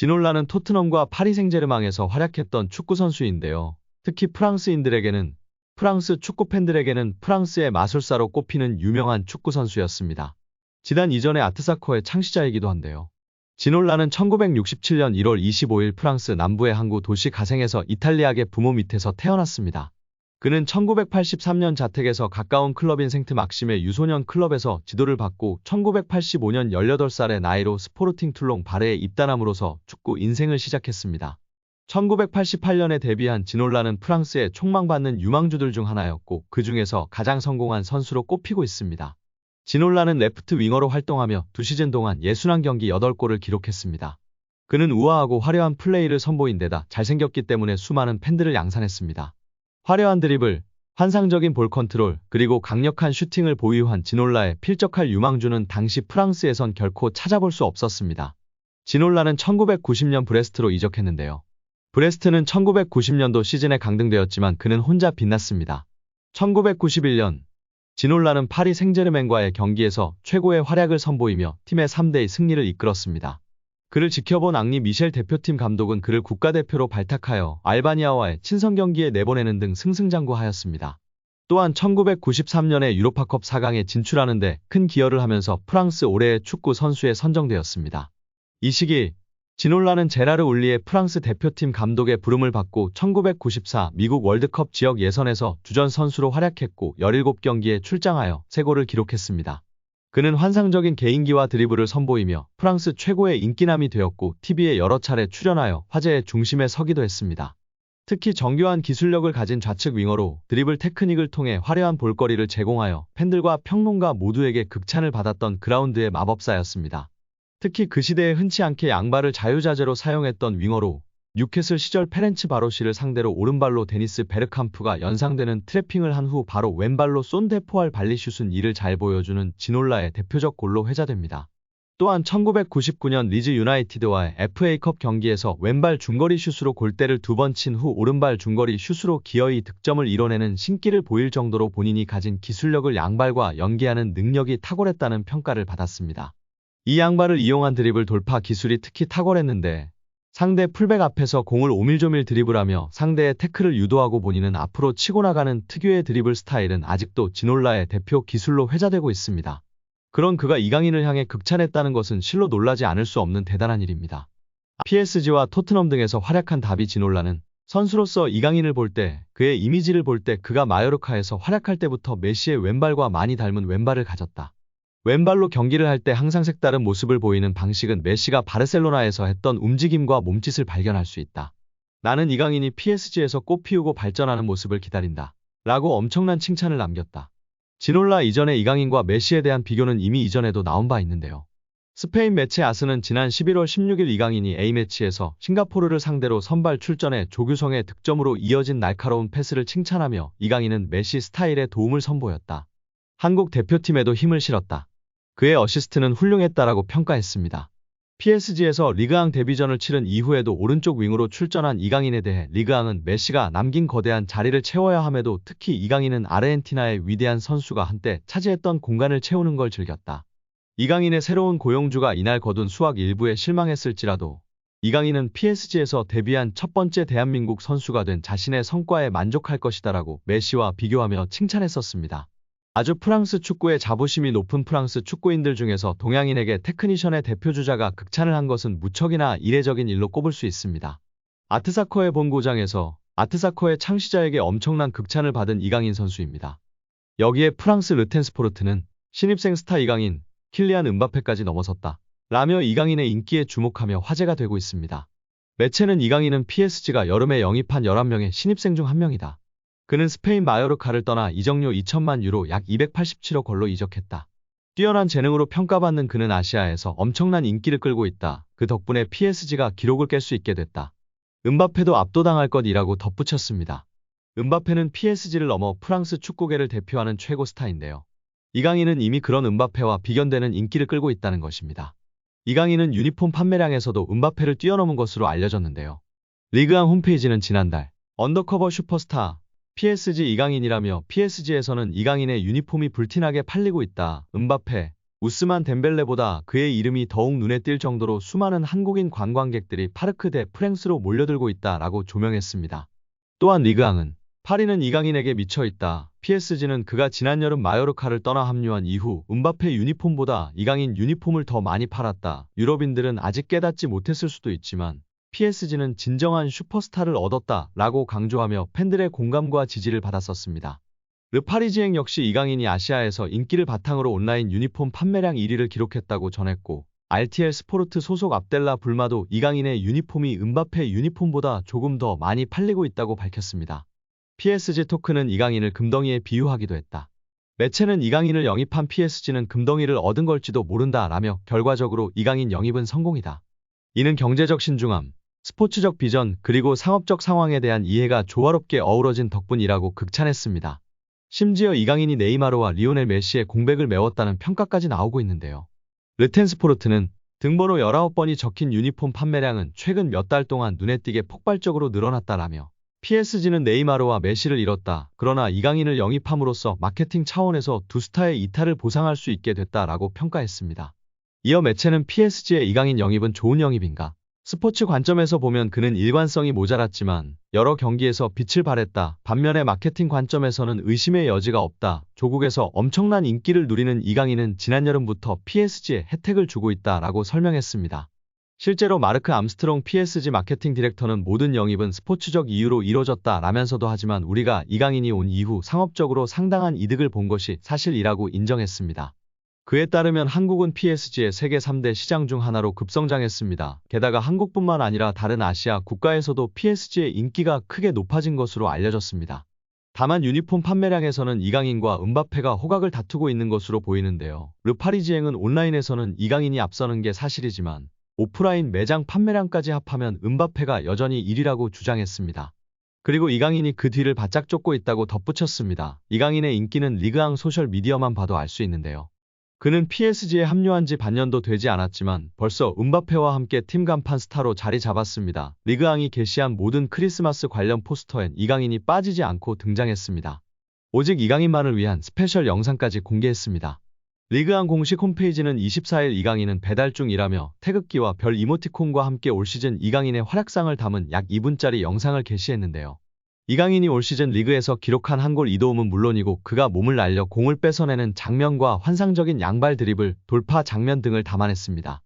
지놀라는 토트넘과 파리 생제르맹에서 활약했던 축구 선수인데요. 특히 프랑스 축구 팬들에게는 프랑스의 마술사로 꼽히는 유명한 축구 선수였습니다. 지단 이전의 아트사커의 창시자이기도 한데요. 지놀라는 1967년 1월 25일 프랑스 남부의 항구 도시 가생에서 이탈리아계 부모 밑에서 태어났습니다. 그는 1983년 자택에서 가까운 클럽인 생트 막심의 유소년 클럽에서 지도를 받고 1985년 18살의 나이로 스포르팅 툴롱 바레에 입단함으로써 축구 인생을 시작했습니다. 1988년에 데뷔한 지놀라는 프랑스의 촉망받는 유망주들 중 하나였고 그 중에서 가장 성공한 선수로 꼽히고 있습니다. 지놀라는 레프트 윙어로 활동하며 2시즌 동안 61경기 8골을 기록했습니다. 그는 우아하고 화려한 플레이를 선보인 데다 잘생겼기 때문에 수많은 팬들을 양산했습니다. 화려한 드리블, 환상적인 볼 컨트롤, 그리고 강력한 슈팅을 보유한 지놀라의 필적할 유망주는 당시 프랑스에선 결코 찾아볼 수 없었습니다. 지놀라는 1990년 브레스트로 이적했는데요. 브레스트는 1990년도 시즌에 강등되었지만 그는 혼자 빛났습니다. 1991년 지놀라는 파리 생제르맹과의 경기에서 최고의 활약을 선보이며 팀의 3대2 승리를 이끌었습니다. 그를 지켜본 앙리 미셸 대표팀 감독은 그를 국가대표로 발탁하여 알바니아와의 친선 경기에 내보내는 등 승승장구하였습니다. 또한 1993년에 유로파컵 4강에 진출하는 데 큰 기여를 하면서 프랑스 올해의 축구 선수에 선정되었습니다. 이 시기 지놀라는 제라르 울리의 프랑스 대표팀 감독의 부름을 받고 1994 미국 월드컵 지역 예선에서 주전 선수로 활약했고 17경기에 출장하여 3골을 기록했습니다. 그는 환상적인 개인기와 드리블을 선보이며 프랑스 최고의 인기남이 되었고 TV에 여러 차례 출연하여 화제의 중심에 서기도 했습니다. 특히 정교한 기술력을 가진 좌측 윙어로 드리블 테크닉을 통해 화려한 볼거리를 제공하여 팬들과 평론가 모두에게 극찬을 받았던 그라운드의 마법사였습니다. 특히 그 시대에 흔치 않게 양발을 자유자재로 사용했던 윙어로 뉴캐슬 시절 페렌츠 바로시를 상대로 오른발로 데니스 베르캄프가 연상되는 트래핑을 한 후 바로 왼발로 쏜 데포알 발리슛은 이를 잘 보여주는 지놀라의 대표적 골로 회자됩니다. 또한 1999년 리즈 유나이티드와의 FA컵 경기에서 왼발 중거리 슛으로 골대를 2번 친 후 오른발 중거리 슛으로 기어이 득점을 이뤄내는 신기를 보일 정도로 본인이 가진 기술력을 양발과 연계하는 능력이 탁월했다는 평가를 받았습니다. 이 양발을 이용한 드리블 돌파 기술이 특히 탁월했는데 상대 풀백 앞에서 공을 오밀조밀 드리블하며 상대의 태클을 유도하고 본인은 앞으로 치고 나가는 특유의 드리블 스타일은 아직도 지놀라의 대표 기술로 회자되고 있습니다. 그런 그가 이강인을 향해 극찬했다는 것은 실로 놀라지 않을 수 없는 대단한 일입니다. PSG와 토트넘 등에서 활약한 다비 지놀라는 선수로서 이강인을 볼 때, 그의 이미지를 볼 때 그가 마요르카에서 활약할 때부터 메시의 왼발과 많이 닮은 왼발을 가졌다. 왼발로 경기를 할 때 항상 색다른 모습을 보이는 방식은 메시가 바르셀로나에서 했던 움직임과 몸짓을 발견할 수 있다. 나는 이강인이 PSG에서 꽃피우고 발전하는 모습을 기다린다. 라고 엄청난 칭찬을 남겼다. 지놀라 이전의 이강인과 메시에 대한 비교는 이미 이전에도 나온 바 있는데요. 스페인 매체 아스는 지난 11월 16일 이강인이 A매치에서 싱가포르를 상대로 선발 출전해 조규성의 득점으로 이어진 날카로운 패스를 칭찬하며 이강인은 메시 스타일의 도움을 선보였다. 한국 대표팀에도 힘을 실었다. 그의 어시스트는 훌륭했다라고 평가했습니다. PSG에서 리그앙 데뷔전을 치른 이후에도 오른쪽 윙으로 출전한 이강인에 대해 리그앙은 메시가 남긴 거대한 자리를 채워야 함에도 특히 이강인은 아르헨티나의 위대한 선수가 한때 차지했던 공간을 채우는 걸 즐겼다. 이강인의 새로운 고용주가 이날 거둔 수확 일부에 실망했을지라도 이강인은 PSG에서 데뷔한 첫 번째 대한민국 선수가 된 자신의 성과에 만족할 것이다라고 메시와 비교하며 칭찬했었습니다. 아주 프랑스 축구의 자부심이 높은 프랑스 축구인들 중에서 동양인에게 테크니션의 대표주자가 극찬을 한 것은 무척이나 이례적인 일로 꼽을 수 있습니다. 아트사커의 본고장에서 아트사커의 창시자에게 엄청난 극찬을 받은 이강인 선수입니다. 여기에 프랑스 르텐스포르트는 신입생 스타 이강인, 킬리안 음바페까지 넘어섰다. 라며 이강인의 인기에 주목하며 화제가 되고 있습니다. 매체는 이강인은 PSG가 여름에 영입한 11명의 신입생 중 한 명이다. 그는 스페인 마요르카를 떠나 이적료 2천만 유로 약 287억 걸로 이적했다. 뛰어난 재능으로 평가받는 그는 아시아에서 엄청난 인기를 끌고 있다. 그 덕분에 PSG가 기록을 깰 수 있게 됐다. 음바페도 압도당할 것이라고 덧붙였습니다. 음바페는 PSG를 넘어 프랑스 축구계를 대표하는 최고 스타인데요. 이강인은 이미 그런 음바페와 비견되는 인기를 끌고 있다는 것입니다. 이강인은 유니폼 판매량에서도 음바페를 뛰어넘은 것으로 알려졌는데요. 리그앙 홈페이지는 지난달 언더커버 슈퍼스타 PSG 이강인이라며 PSG에서는 이강인의 유니폼이 불티나게 팔리고 있다. 음바페, 우스만 덴벨레보다 그의 이름이 더욱 눈에 띌 정도로 수많은 한국인 관광객들이 파르크 대 프랭스로 몰려들고 있다라고 조명했습니다. 또한 리그앙은 파리는 이강인에게 미쳐 있다. PSG는 그가 지난 여름 마요르카를 떠나 합류한 이후 음바페 유니폼보다 이강인 유니폼을 더 많이 팔았다. 유럽인들은 아직 깨닫지 못했을 수도 있지만 PSG는 진정한 슈퍼스타를 얻었다 라고 강조하며 팬들의 공감과 지지를 받았었습니다. 르파리지앵 역시 이강인이 아시아에서 인기를 바탕으로 온라인 유니폼 판매량 1위를 기록했다고 전했고 RTL 스포르트 소속 압델라 불마도 이강인의 유니폼이 음바페 유니폼보다 조금 더 많이 팔리고 있다고 밝혔습니다. PSG 토크는 이강인을 금덩이에 비유하기도 했다. 매체는 이강인을 영입한 PSG는 금덩이를 얻은 걸지도 모른다 라며 결과적으로 이강인 영입은 성공이다. 이는 경제적 신중함, 스포츠적 비전 그리고 상업적 상황에 대한 이해가 조화롭게 어우러진 덕분이라고 극찬했습니다. 심지어 이강인이 네이마르와 리오넬 메시의 공백을 메웠다는 평가까지 나오고 있는데요. 르텐스포르트는 등번호 19번이 적힌 유니폼 판매량은 최근 몇 달 동안 눈에 띄게 폭발적으로 늘어났다라며 PSG는 네이마르와 메시를 잃었다. 그러나 이강인을 영입함으로써 마케팅 차원에서 두 스타의 이탈을 보상할 수 있게 됐다라고 평가했습니다. 이어 매체는 PSG의 이강인 영입은 좋은 영입인가? 스포츠 관점에서 보면 그는 일관성이 모자랐지만 여러 경기에서 빛을 발했다. 반면에 마케팅 관점에서는 의심의 여지가 없다. 조국에서 엄청난 인기를 누리는 이강인은 지난 여름부터 PSG에 혜택을 주고 있다라고 설명했습니다. 실제로 마르크 암스트롱 PSG 마케팅 디렉터는 모든 영입은 스포츠적 이유로 이뤄졌다라면서도 하지만 우리가 이강인이 온 이후 상업적으로 상당한 이득을 본 것이 사실이라고 인정했습니다. 그에 따르면 한국은 PSG의 세계 3대 시장 중 하나로 급성장했습니다. 게다가 한국뿐만 아니라 다른 아시아 국가에서도 PSG의 인기가 크게 높아진 것으로 알려졌습니다. 다만 유니폼 판매량에서는 이강인과 음바페가 호각을 다투고 있는 것으로 보이는데요. 르파리지앵은 온라인에서는 이강인이 앞서는 게 사실이지만 오프라인 매장 판매량까지 합하면 음바페가 여전히 1위라고 주장했습니다. 그리고 이강인이 그 뒤를 바짝 쫓고 있다고 덧붙였습니다. 이강인의 인기는 리그앙 소셜미디어만 봐도 알 수 있는데요. 그는 PSG에 합류한 지 반년도 되지 않았지만 벌써 음바페와 함께 팀 간판 스타로 자리 잡았습니다. 리그앙이 게시한 모든 크리스마스 관련 포스터엔 이강인이 빠지지 않고 등장했습니다. 오직 이강인만을 위한 스페셜 영상까지 공개했습니다. 리그앙 공식 홈페이지는 24일 이강인은 배달 중이라며 태극기와 별 이모티콘과 함께 올 시즌 이강인의 활약상을 담은 약 2분짜리 영상을 게시했는데요. 이강인이 올 시즌 리그에서 기록한 한 골 2도움은 물론이고 그가 몸을 날려 공을 뺏어내는 장면과 환상적인 양발 드리블, 돌파 장면 등을 담아냈습니다.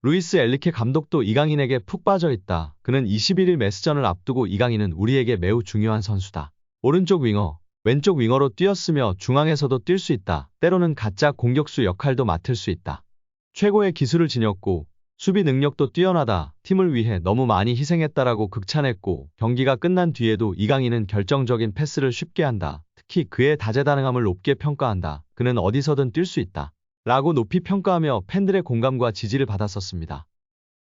루이스 엘리케 감독도 이강인에게 푹 빠져있다. 그는 21일 메스전을 앞두고 이강인은 우리에게 매우 중요한 선수다. 오른쪽 윙어, 왼쪽 윙어로 뛰었으며 중앙에서도 뛸 수 있다. 때로는 가짜 공격수 역할도 맡을 수 있다. 최고의 기술을 지녔고 수비 능력도 뛰어나다. 팀을 위해 너무 많이 희생했다라고 극찬했고 경기가 끝난 뒤에도 이강인은 결정적인 패스를 쉽게 한다. 특히 그의 다재다능함을 높게 평가한다. 그는 어디서든 뛸 수 있다. 라고 높이 평가하며 팬들의 공감과 지지를 받았었습니다.